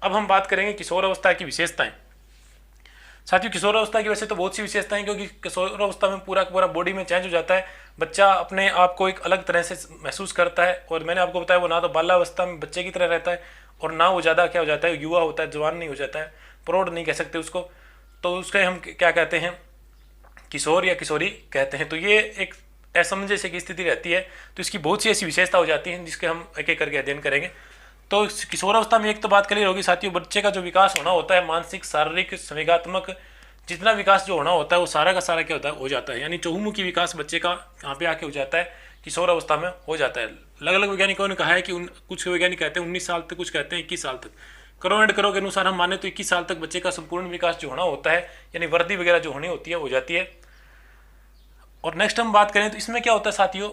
अब हम बात करेंगे किशोर अवस्था की विशेषताएं। साथियों, किशोर अवस्था की वैसे तो बहुत सी विशेषताएं, क्योंकि किशोर अवस्था में पूरा पूरा बॉडी में चेंज हो जाता है, बच्चा अपने आप को एक अलग तरह से महसूस करता है। और मैंने आपको बताया वो ना तो बाल्यावस्था में बच्चे की तरह रहता है और ना वो ज़्यादा क्या हो जाता है, युवा होता है, जवान नहीं हो जाता है, प्रौढ़ नहीं कह सकते उसको, तो उसके हम क्या कहते हैं, किशोर या किशोरी कहते हैं। तो ये एक असमंजस की स्थिति रहती है। तो इसकी बहुत सी ऐसी विशेषता हो जाती हैं जिसके हम एक एक करके अध्ययन करेंगे। तो किशोरावस्था में एक तो बात क्लियर होगी साथियों, बच्चे का जो विकास होना होता है, मानसिक, शारीरिक, संवेगात्मक, जितना विकास जो होना होता है वो सारा का सारा क्या होता है, हो जाता है। यानी चहुमुखी विकास बच्चे का यहाँ पे आके हो जाता है, किशोर अवस्था में हो जाता है। अलग अलग वैज्ञानिकों ने कहा है कि कुछ वैज्ञानिक कहते हैं 19 साल तक, कुछ कहते हैं 21 साल तक। करो एंड करो के अनुसार हम माने तो 21 साल तक बच्चे का संपूर्ण विकास जो होना होता है, यानी वर्दी वगैरह जो होनी होती है हो जाती है। और नेक्स्ट हम बात करें तो इसमें क्या होता है साथियों,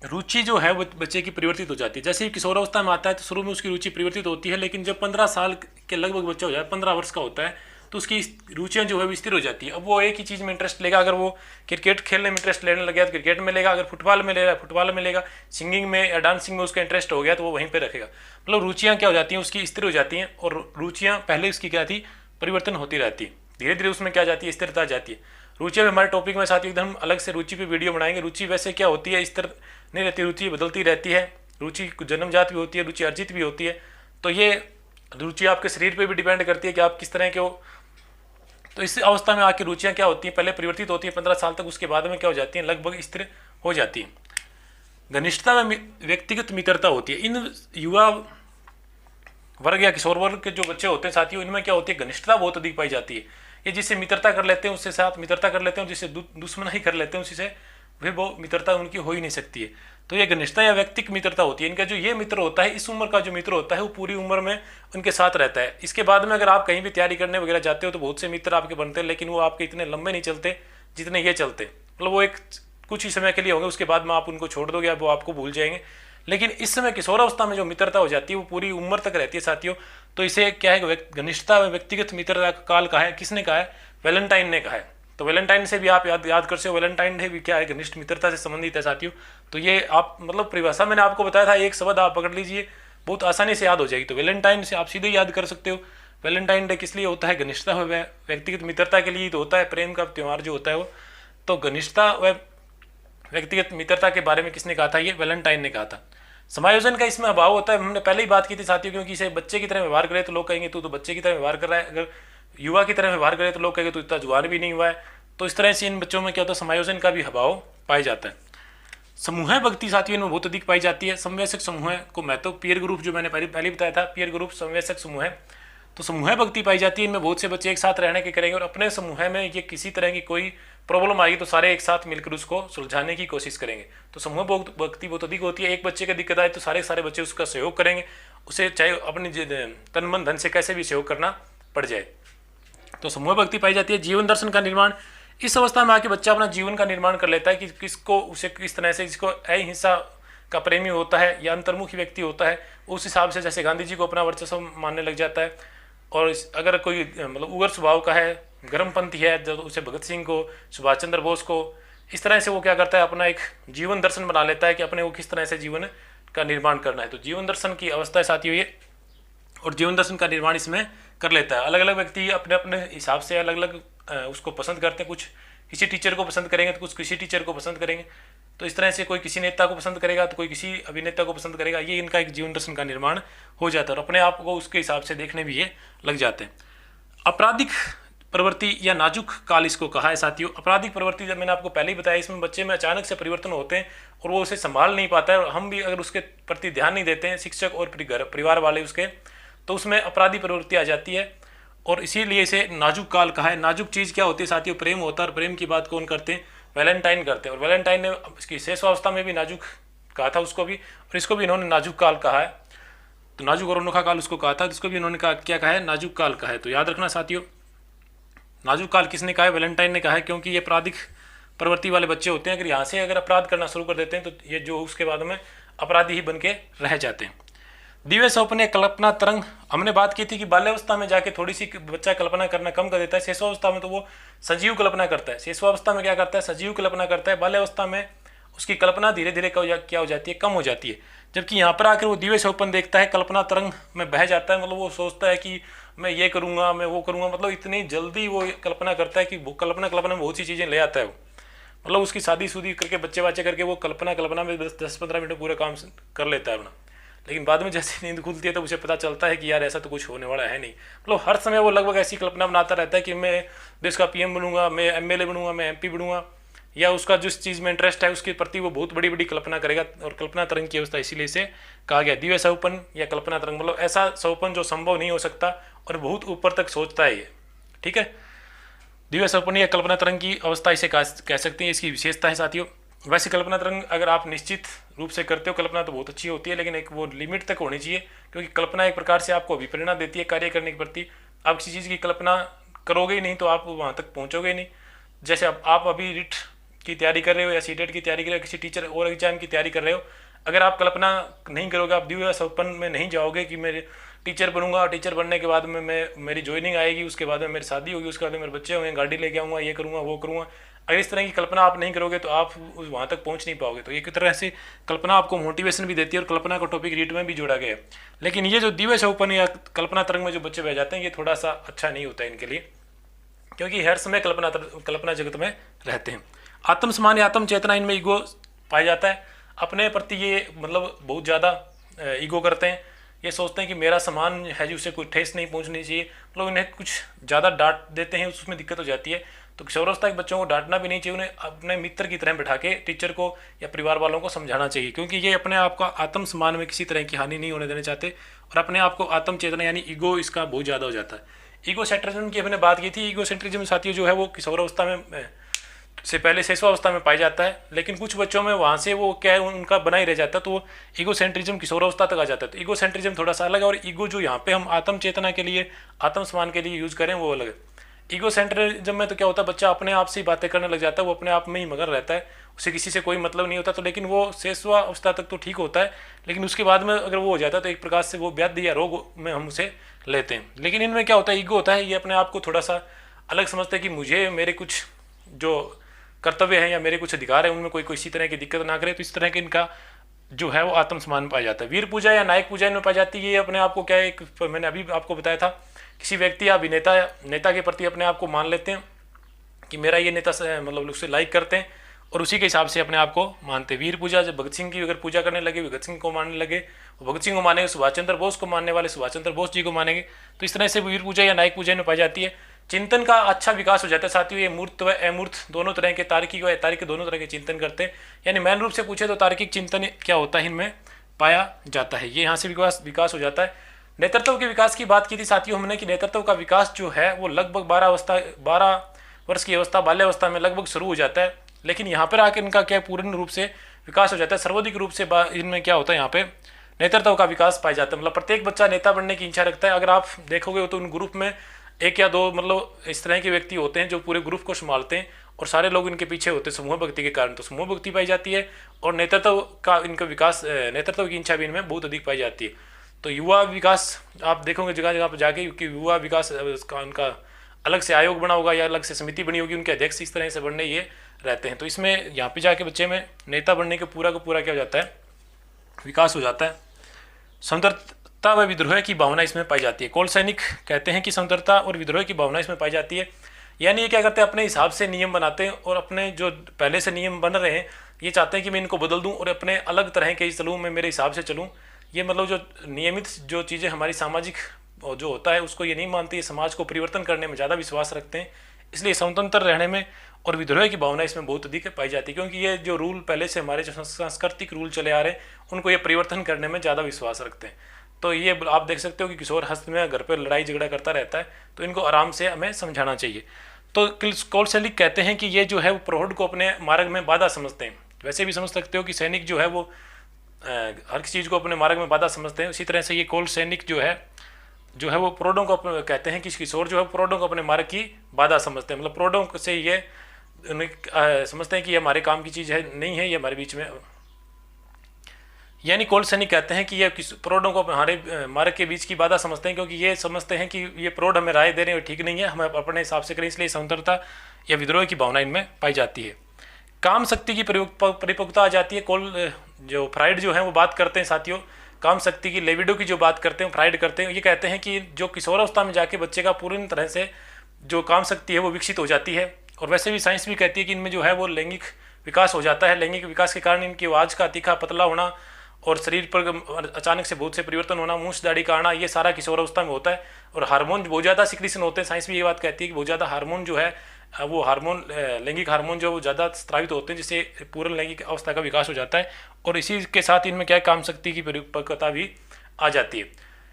रुचि जो है वो बच्चे की परिवर्तित हो जाती है। जैसे ही किशोरावस्था में आता है तो शुरू में उसकी रुचि परिवर्तित होती है, लेकिन जब 15 साल के लगभग बच्चा हो जाए, 15 वर्ष का होता है, तो उसकी रुचियाँ जो है वो स्थिर हो जाती है। अब वो एक ही चीज़ में इंटरेस्ट लेगा, अगर वो क्रिकेट खेलने में इंटरेस्ट लेने लग गया तो क्रिकेट में लेगा, अगर फुटबॉल में ले रहा है फुटबॉल में लेगा, सिंगिंग में या डांसिंग में उसका इंटरेस्ट हो गया तो वो वहीं पर रखेगा। मतलब रुचियाँ क्या हो जाती हैं, उसकी स्थिर हो जाती हैं। और रुचियाँ पहले उसकी क्या थी, परिवर्तन होती रहती है, धीरे धीरे उसमें क्या जाती है, स्थिरता जाती है। रुचि में हमारे टॉपिक में साथ एकदम अलग से रुचि पे वीडियो बनाएंगे। रुचि वैसे क्या होती है, स्थिर नहीं रहती, रुचि बदलती रहती है। रुचि जन्मजात भी होती है, रुचि अर्जित भी होती है। तो ये रुचि आपके शरीर पे भी डिपेंड करती है कि आप किस तरह के हो। तो इस अवस्था में आके रुचियाँ क्या होती हैं, पहले परिवर्तित होती है 15 साल तक, उसके बाद में क्या हो जाती हैं, लगभग स्थिर हो जाती हैं। घनिष्ठता में व्यक्तिगत मित्रता होती है। इन युवा वर्ग या किशोर वर्ग के जो बच्चे होते हैं साथियों, इनमें क्या होती है, घनिष्ठता बहुत अधिक पाई जाती है। ये जिससे मित्रता कर लेते हैं उससे साथ मित्रता कर लेते हैं, जिससे दुश्मनाई कर लेते हैं उसी से फिर वो मित्रता उनकी हो ही नहीं सकती है। तो ये घनिष्ठता या व्यक्तिगत मित्रता होती है। इनका जो ये मित्र होता है, इस उम्र का जो मित्र होता है वो पूरी उम्र में उनके साथ रहता है। इसके बाद में अगर आप कहीं भी तैयारी करने वगैरह जाते हो तो बहुत से मित्र आपके बनते हैं, लेकिन वो आपके इतने लंबे नहीं चलते जितने ये चलते। मतलब वो एक कुछ ही समय के लिए होंगे, उसके बाद में आप उनको छोड़ दोगे, वो आपको भूल जाएंगे। लेकिन इस समय किशोरावस्था में जो मित्रता हो जाती है वो पूरी उम्र तक रहती है साथियों। तो इसे क्या है, घनिष्ठता व्यक्तिगत मित्रता का काल कहा है। किसने कहा है, वैलेंटाइन ने कहा है। तो वैलेंटाइन से भी आप याद कर सकते हो, वैलेंटाइन डे भी क्या है, घनिष्ठ मित्रता से संबंधित है साथियों। तो ये आप मतलब परिभाषा मैंने आपको बताया था, एक शब्द आप पकड़ लीजिए, बहुत आसानी से याद हो जाएगी। तो वैलेंटाइन से आप सीधे याद कर सकते हो। वैलेंटाइन डे किस लिए होता है, घनिष्ठता व व्यक्तिगत मित्रता के लिए तो होता है, प्रेम का त्यौहार जो होता है वो। तो घनिष्ठता व व्यक्तिगत मित्रता के बारे में किसने कहा था, ये वैलेंटाइन ने कहा था। समायोजन का इसमें अभाव होता है, हमने पहले ही बात की थी साथियों, क्योंकि इसे बच्चे की तरह व्यवहार करे तो लोग कहेंगे तू तो बच्चे की तरह व्यवहार कर रहा है, अगर युवा की तरह व्यवहार करे तो लोग कहेंगे तो इतना जुआन भी नहीं हुआ है। तो इस तरह से इन बच्चों में क्या होता है, समायोजन का भी अभाव पाया जाता है। समूह भक्ति साथियों में बहुत अधिक पाई जाती है। समवयस्क समूह को महत्व, पीयर ग्रुप जो मैंने पहले बताया था, पीयर ग्रुप समवयस्क समूह है, तो समूह भक्ति पाई जाती है। इनमें बहुत से बच्चे एक साथ रहने के करेंगे और अपने समूह में ये किसी तरह की कोई प्रॉब्लम आएगी तो सारे एक साथ मिलकर उसको सुलझाने की कोशिश करेंगे। तो समूह भक्ति बहुत अधिक होती है। एक बच्चे का दिक्कत आए तो सारे बच्चे उसका सहयोग करेंगे, उसे चाहे अपनी तन मन धन से कैसे भी सहयोग करना पड़ जाए। तो समूह भक्ति पाई जाती है। जीवन दर्शन का निर्माण, इस अवस्था में आके बच्चा अपना जीवन का निर्माण कर लेता है कि किसको उसे किस तरह से, जिसको अहिंसा का प्रेमी होता है या अंतर्मुखी व्यक्ति होता है, उस हिसाब से जैसे गांधी जी को अपना वर्चस्व मानने लग जाता है। और अगर कोई मतलब उग्र स्वभाव का है, गर्मपंथी है, तो उसे भगत सिंह को, सुभाष चंद्र बोस को, इस तरह से वो क्या करता है, अपना एक जीवन दर्शन बना लेता है कि अपने को किस तरह से जीवन का निर्माण करना है। तो जीवन दर्शन की अवस्था है साथियों ये, और जीवन दर्शन का निर्माण इसमें कर लेता है। अलग अलग व्यक्ति अपने अपने हिसाब से अलग अलग उसको पसंद करते हैं। कुछ किसी टीचर को पसंद करेंगे तो कुछ किसी टीचर को पसंद करेंगे। तो इस तरह से कोई किसी नेता को पसंद करेगा तो कोई किसी अभिनेता को पसंद करेगा। ये इनका एक जीवन दर्शन का निर्माण हो जाता है और अपने आप को उसके हिसाब से देखने भी ये लग जाते हैं। आपराधिक प्रवृत्ति या नाजुक काल इसको कहा है साथियों। आपराधिक प्रवृत्ति जब मैंने आपको पहले ही बताया, इसमें बच्चे में अचानक से परिवर्तन होते हैं और वो उसे संभाल नहीं पाता है। और हम भी अगर उसके प्रति ध्यान नहीं देते हैं, शिक्षक और परिवार वाले उसके, तो उसमें अपराधी प्रवृत्ति आ जाती है और इसीलिए इसे नाजुक काल कहा है। नाजुक चीज़ क्या होती है साथियों, प्रेम होता है। और प्रेम की बात कौन करते हैं, वैलेंटाइन करते हैं। और वैलेंटाइन ने इसकी शेषावस्था में भी नाजुक कहा था उसको भी, और इसको भी इन्होंने नाजुक काल कहा है। तो नाजुक और अनोखा काल उसको कहा था, जिसको भी इन्होंने कहा क्या कहा है, नाजुक काल कहा है। तो याद रखना साथियों, नाजुक काल किसने कहा है, वैलेंटाइन ने कहा है, क्योंकि ये अपराधिक प्रवृत्ति वाले बच्चे होते हैं। अगर यहाँ से अगर अपराध करना शुरू कर देते हैं तो ये जो उसके बाद में अपराधी ही बन के रह जाते हैं। दिव्य सपने, कल्पना तरंग, हमने बात की थी कि बाल्यावस्था में जाके थोड़ी सी बच्चा कल्पना करना कम कर देता है। शेषावस्था में तो वो सजीव कल्पना करता है। शेषावस्था में क्या करता है, सजीव कल्पना करता है। बाल्यावस्था में उसकी कल्पना धीरे धीरे क्या हो जाती है, कम हो जाती है। जबकि यहाँ पर आकर वो दिव्य सौपन देखता है, कल्पना तरंग में बह जाता है। मतलब वो सोचता है कि मैं ये करूँगा, मैं वो करूँगा, मतलब इतनी जल्दी वो कल्पना करता है कि वो कल्पना में बहुत सी चीज़ें ले आता है वो। मतलब उसकी शादी शुदी करके बच्चे बाच्चे करके वो कल्पना में 10-15 मिनट में पूरा काम कर लेता है अपना। लेकिन बाद में जैसे नींद खुलती है तो उसे पता चलता है कि यार ऐसा तो कुछ होने वाला है नहीं। मतलब हर समय वो लगभग ऐसी कल्पना बनाता रहता है कि मैं देश का पीएम बनूंगा, मैं एमएलए बनूंगा, मैं एमपी बनूंगा, या उसका जिस चीज़ में इंटरेस्ट है उसके प्रति वो बहुत बड़ी बड़ी कल्पना करेगा। और कल्पना तरंग की अवस्था इसीलिए इसे कहा गया दिव्य सौपन या कल्पना तरंग। मतलब ऐसा सौपन जो संभव नहीं हो सकता और बहुत ऊपर तक सोचता है ये। ठीक है, दिव्य सपन या कल्पना तरंग की अवस्था इसे कह सकते हैं, इसकी विशेषता है साथियों। वैसे कल्पना तरंग अगर आप निश्चित रूप से करते हो कल्पना तो बहुत अच्छी होती है, लेकिन एक वो लिमिट तक होनी चाहिए, क्योंकि कल्पना एक प्रकार से आपको अभिप्रेरणा देती है कार्य करने के प्रति। आप किसी चीज़ की कल्पना करोगे ही नहीं तो आप वहाँ तक पहुँचोगे नहीं। जैसे आप अभी रिट की तैयारी कर रहे हो या सीटेट की तैयारी कर रहे हो, किसी टीचर और एग्जाम की तैयारी कर रहे हो, अगर आप कल्पना नहीं करोगे, आप दिव्य सपन में नहीं जाओगे कि मेरे टीचर बनूंगा और टीचर बनने के बाद में मेरी ज्वाइनिंग आएगी, उसके बाद में मेरी शादी होगी, उसके बाद में मेरे बच्चे होंगे, गाड़ी लेके आऊँगा, ये करूँगा वो करूँगा, अगर इस तरह की कल्पना आप नहीं करोगे तो आप वहाँ तक पहुँच नहीं पाओगे। तो एक तरह से कल्पना आपको मोटिवेशन भी देती है और कल्पना का टॉपिक रीट में भी जोड़ा गया है। लेकिन ये जो दिव्य सपन या कल्पना तरंग में जो बच्चे बह जाते हैं ये थोड़ा सा अच्छा नहीं होता है इनके लिए, क्योंकि हर समय कल्पना जगत में रहते हैं। आत्मसम्मान या आत्म चेतना, इनमें ईगो पाया जाता है। अपने प्रति ये मतलब बहुत ज़्यादा ईगो करते हैं, ये सोचते हैं कि मेरा सामान है जो उसे कोई ठेस नहीं पहुंचनी चाहिए। मतलब इन्हें कुछ ज़्यादा डांट देते हैं, उसमें दिक्कत हो जाती है। तो किशोरावस्था के बच्चों को डांटना भी नहीं चाहिए, उन्हें अपने मित्र की तरह बैठा के टीचर को या परिवार वालों को समझाना चाहिए, क्योंकि ये अपने आप का आत्मसम्मान में किसी तरह की हानि नहीं होने देना चाहते और अपने आप को आत्म चेतना यानी ईगो इसका बहुत ज़्यादा हो जाता है। ईगो सेंट्रिज्म की हमने बात की थी। ईगो सेंट्रिज्म साथियों जो है वो किशोरावस्था में से पहले शिशुअवस्था में पाया जाता है, लेकिन कुछ बच्चों में वहाँ से वो क्या है उनका बना ही रह जाता है, तो वो ईगो सेंट्रिज्म किशोरावस्था तक आ जाता है। तो ईगो सेंट्रिज्म थोड़ा सा अलग है, और ईगो जो यहाँ पे हम आत्म चेतना के लिए, आत्मसम्मान के लिए यूज करें वो अलग है। ईगो सेंट्रिज्म में तो क्या होता है, बच्चा अपने आप से ही बातें करने लग जाता है, वो अपने आप में ही मगन रहता है, उसे किसी से कोई मतलब नहीं होता। तो लेकिन वो शिशुअवस्था तक तो ठीक होता है, लेकिन उसके बाद में अगर वो हो जाता है तो एक प्रकार से वो व्याधि या रोग में हम उसे लेते हैं। लेकिन इनमें क्या होता है, ईगो होता है, ये अपने आप को थोड़ा सा अलग समझते हैं कि मुझे मेरे कुछ जो कर्तव्य है या मेरे कुछ अधिकार है उनमें कोई किसी तरह की दिक्कत ना करे। तो इस तरह के इनका जो है वो आत्मसम्मान पाया जाता है। वीर पूजा या नायक पूजा इनमें पाई जाती है। ये अपने आप को क्या है, मैंने अभी आपको बताया था, किसी व्यक्ति या नेता के प्रति अपने आप को मान लेते हैं कि मेरा ये नेता से मतलब उससे लाइक करते हैं और उसी के हिसाब से अपने आप को मानते हैं। वीर पूजा जब भगत सिंह की अगर पूजा करने लगे, भगत सिंह को मानने लगे, भगत सिंह को मानेंगे, सुभाष चंद्र बोस को मानने वाले सुभाष चंद्र बोस जी को मानेंगे। तो इस तरह से वीर पूजा या नायक पूजा में पाई जाती है। चिंतन का अच्छा विकास हो जाता है साथियों। ये मूर्त व अमूर्त दोनों तरह के, तार्किक व अतार्किक दोनों तरह के चिंतन करते हैं। यानी मैन रूप से पूछे तो तार्किक चिंतन क्या होता है, इनमें पाया जाता है। ये यहाँ से विकास हो जाता है। नेतृत्व के विकास की बात की थी साथियों हमने कि नेतृत्व का विकास जो है वो लगभग 12 वर्ष की अवस्था, बाल्यावस्था में लगभग शुरू हो जाता है। लेकिन यहाँ पर आकर इनका क्या पूर्ण रूप से विकास हो जाता है। सर्वाधिक रूप से इनमें क्या होता है, यहाँ पे नेतृत्व का विकास पाया जाता है। मतलब प्रत्येक बच्चा नेता बनने की इच्छा रखता है। अगर आप देखोगे तो उन ग्रुप में एक या दो मतलब इस तरह के व्यक्ति होते हैं जो पूरे ग्रुप को संभालते हैं और सारे लोग इनके पीछे होते हैं समूह भक्ति के कारण। तो समूह भक्ति पाई जाती है और नेतृत्व का इनका विकास, नेतृत्व की इच्छा भी इनमें बहुत अधिक पाई जाती है। तो युवा विकास आप देखोगे जगह जगह पर जाके, क्योंकि युवा विकास उनका अलग से आयोग बना होगा या अलग से समिति बनी होगी, उनके अध्यक्ष इस तरह से बनने ये रहते हैं। तो इसमें यहाँ पे जाके बच्चे में नेता बनने के पूरा का पूरा क्या हो जाता है, विकास हो जाता है। स्वतंत्रता व विद्रोह की भावना इसमें पाई जाती है। कोल सैनिक कहते हैं कि स्वतंत्रता और विद्रोह की भावना इसमें पाई जाती है। यानी ये क्या करते हैं, अपने हिसाब से नियम बनाते हैं और अपने जो पहले से नियम बन रहे हैं ये चाहते हैं कि मैं इनको बदल दूं और अपने अलग तरह के चलूँ, मैं मेरे हिसाब से चलूँ। ये मतलब जो नियमित जो चीज़ें हमारी सामाजिक जो होता है उसको ये नहीं मानती है, समाज को परिवर्तन करने में ज़्यादा विश्वास रखते हैं। इसलिए स्वतंत्र रहने में और विद्रोह की भावना इसमें बहुत अधिक पाई जाती है, क्योंकि ये जो रूल पहले से हमारे जो सांस्कृतिक रूल चले आ रहे हैं उनको ये परिवर्तन करने में ज़्यादा विश्वास रखते हैं। तो ये आप देख सकते हो कि किशोर हस्त में घर पर लड़ाई झगड़ा करता रहता है, तो इनको आराम से हमें समझाना चाहिए। तो कोल सैनिक कहते हैं कि ये जो है वो प्रौढ़ को अपने मार्ग में बाधा समझते हैं। वैसे भी समझ सकते हो कि सैनिक जो है वो हर चीज़ को अपने मार्ग में बाधा समझते हैं। उसी तरह से ये कोल सैनिक जो है वो प्रौढ़ों को कहते हैं कि किशोर जो है प्रौढ़ों को अपने मार्ग की बाधा समझते हैं। मतलब प्रौढ़ों से ये समझते हैं कि ये हमारे काम की चीज़ है, नहीं है, ये हमारे बीच में। यानी कोल सैनिक कहते हैं कि ये प्रौढ़ों को हमारे मार्ग के बीच की बाधा समझते हैं, क्योंकि ये समझते हैं कि ये प्रौढ़ हमें राय दे रहे हैं ठीक नहीं है, हमें अपने हिसाब से करें। इसलिए स्वतंत्रता या विद्रोह की भावना इनमें पाई जाती है। काम शक्ति की परिपक्वता आ जाती है। जो फ्राइड जो है वो बात करते हैं साथियों, काम शक्ति की, लिबिडो की जो बात करते हैं फ्राइड करते हैं, ये कहते हैं कि जो किशोरावस्था में जाके बच्चे का पूरी तरह से जो काम शक्ति है वो विकसित हो जाती है। और वैसे भी साइंस भी कहती है कि इनमें जो है वो लैंगिक विकास हो जाता है। लैंगिक विकास के कारण इनकी आवाज़ का तीखा पतला होना और शरीर पर अचानक से बहुत से परिवर्तन होना, मूछ दाढ़ी का आना, ये सारा किशोरावस्था में होता है। और हार्मोन बहुत ज़्यादा सिक्रीशन होते हैं। साइंस भी ये बात कहती है कि बहुत ज़्यादा हार्मोन जो है वो हार्मोन लैंगिक हार्मोन जो ज़्यादा स्रावित होते हैं, जिससे पूर्ण लैंगिक अवस्था का विकास हो जाता है। और इसी के साथ इनमें क्या है, काम शक्ति की परिपक्वता भी आ जाती है।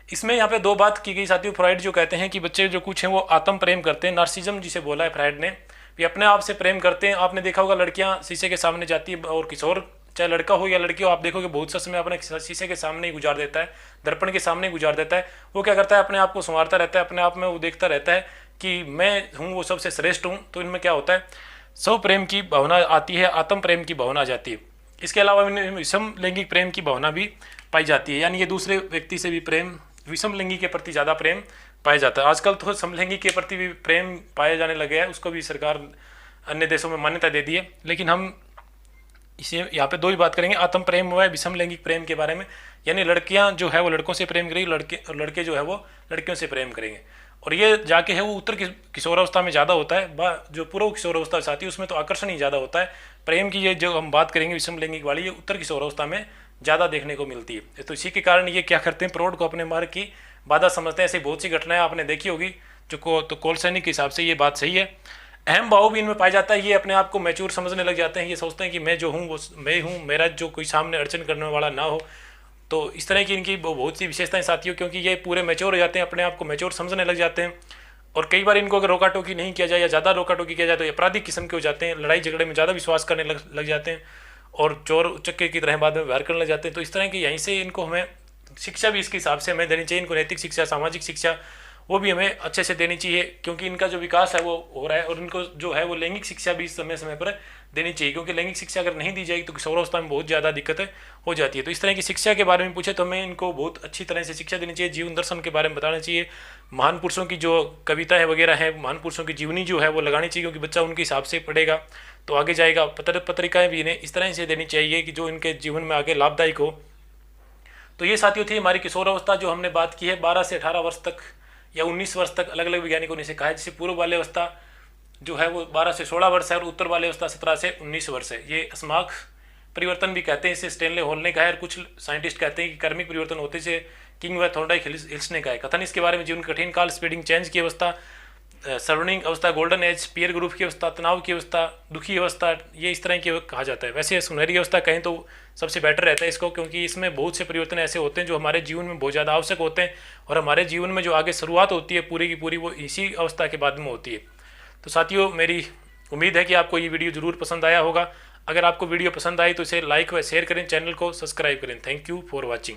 इसमें यहाँ पे दो बात की गई साथियों। फ्राइड जो कहते हैं कि बच्चे जो कुछ हैं वो आत्म प्रेम करते हैं, नार्सिज्म जिसे बोला है फ्राइड ने, भी अपने आप से प्रेम करते हैं। आपने देखा होगा लड़कियां शीशे के सामने जाती है और किशोर चाहे लड़का हो या लड़की हो, आप देखोगे बहुत सा समय अपने शीशे के सामने ही गुजार देता है, दर्पण के सामने ही गुजार देता है। वो क्या करता है, अपने आप को संवारता रहता है, अपने आप में वो देखता रहता है कि मैं हूँ वो सबसे श्रेष्ठ हूँ। तो इनमें क्या होता है, स्व प्रेम की भावना आती है, आत्म प्रेम की भावना आ जाती है। इसके अलावा इनमें विषम लैंगिक प्रेम की भावना भी पाई जाती है, यानी ये दूसरे व्यक्ति से भी प्रेम, विषम लैंगिक के प्रति ज़्यादा प्रेम पाया जाता है। आजकल तो समलैंगिक के प्रति भी प्रेम पाया जाने लगे है, उसको भी सरकार अन्य देशों में मान्यता दे दी है। लेकिन हम इसे यहाँ पे दो ही बात करेंगे, आत्म प्रेम व विषम लैंगिक प्रेम के बारे में। यानी लड़कियाँ जो है वो लड़कों से प्रेम करेंगी, लड़के जो है वो लड़कियों से प्रेम करेंगे। और ये जाके है वो उत्तर किशोरावस्था में ज़्यादा होता है। जो पूर्व किशोरावस्था साथी है उसमें तो आकर्षण ही ज़्यादा होता है। प्रेम की ये जो हम बात करेंगे विषम लैंगिक वाली, ये उत्तर किशोरावस्था में ज़्यादा देखने को मिलती है। तो इसी के कारण ये क्या करते हैं, प्रौढ़ को अपने मार्ग की बाधा समझते हैं। ऐसी बहुत सी घटनाएं आपने देखी होगी। तो कोल सैनिक के हिसाब से ये बात सही है। अहम भाव भी इनमें पाया जाता है। ये अपने आप को मैच्योर समझने लग जाते हैं। ये सोचते हैं कि मैं जो हूँ वो मैं हूँ, मेरा जो कोई सामने अड़चन करने वाला ना हो। तो इस तरह की इनकी बहुत सी विशेषताएं साथियों, क्योंकि ये पूरे मैच्योर हो जाते हैं, अपने आप को मैच्योर समझने लग जाते हैं। और कई बार इनको अगर रोका टोकी नहीं किया जाए या ज़्यादा रोका टोकी किया जाए तो अपराधिक किस्म के हो जाते हैं, लड़ाई झगड़े में ज़्यादा विश्वास करने लग जाते हैं और चोर उचक्के की तरह बाद में व्यवहार करने लग जाते हैं। तो इस तरह की यहीं से इनको हमें शिक्षा भी इसके हिसाब से हमें देनी चाहिए। इनको नैतिक शिक्षा, सामाजिक शिक्षा वो भी हमें अच्छे से देनी चाहिए, क्योंकि इनका जो विकास है वो हो रहा है। और इनको जो है वो लैंगिक शिक्षा भी समय समय पर देनी चाहिए, क्योंकि लैंगिक शिक्षा अगर नहीं दी जाएगी तो किशोरावस्था में बहुत ज़्यादा दिक्कतें हो जाती है। तो इस तरह की शिक्षा के बारे में पूछे तो हमें इनको बहुत अच्छी तरह से शिक्षा देनी चाहिए। जीवन दर्शन के बारे में बताना चाहिए। महान पुरुषों की जो कविताएं वगैरह हैं, महान पुरुषों की जीवनी जो है वो लगानी चाहिए, क्योंकि बच्चा उनके हिसाब से पढ़ेगा तो आगे जाएगा। पत्रिकाएँ भी इन्हें इस तरह से देनी चाहिए कि जो इनके जीवन में आगे लाभदायक हो। तो ये साथियों थी हमारी किशोरावस्था जो हमने बात की है। 12 से 18 वर्ष तक या 19 वर्ष तक अलग अलग वैज्ञानिकों ने इसे कहा है। जैसे पूर्व बाल्यावस्था जो है वो 12 से 16 वर्ष है और उत्तर बाल्यावस्था 17 से 19 वर्ष है। ये अस्माक परिवर्तन भी कहते हैं, इसे स्टेनले हॉल ने कहा है। और कुछ साइंटिस्ट कहते हैं कि कर्मिक परिवर्तन होते से किंग व थॉर्नडाइक हिल्स ने कहा है। कथन इसके बारे में जीवन कठिन काल, स्पीडिंग चेंज की अवस्था, सर्वनिंग अवस्था, गोल्डन एज, पीयर ग्रुप की अवस्था, तनाव की अवस्था, दुखी अवस्था, ये इस तरह की कहा जाता है। वैसे सुनहरी अवस्था कहें तो सबसे बेटर रहता है इसको, क्योंकि इसमें बहुत से परिवर्तन ऐसे होते हैं जो हमारे जीवन में बहुत ज़्यादा आवश्यक होते हैं। और हमारे जीवन में जो आगे शुरुआत होती है पूरी की पूरी वो इसी अवस्था के बाद में होती है। तो साथियों मेरी उम्मीद है कि आपको ये वीडियो ज़रूर पसंद आया होगा। अगर आपको वीडियो पसंद आई तो इसे लाइक व शेयर करें, चैनल को सब्सक्राइब करें। Thank you for watching.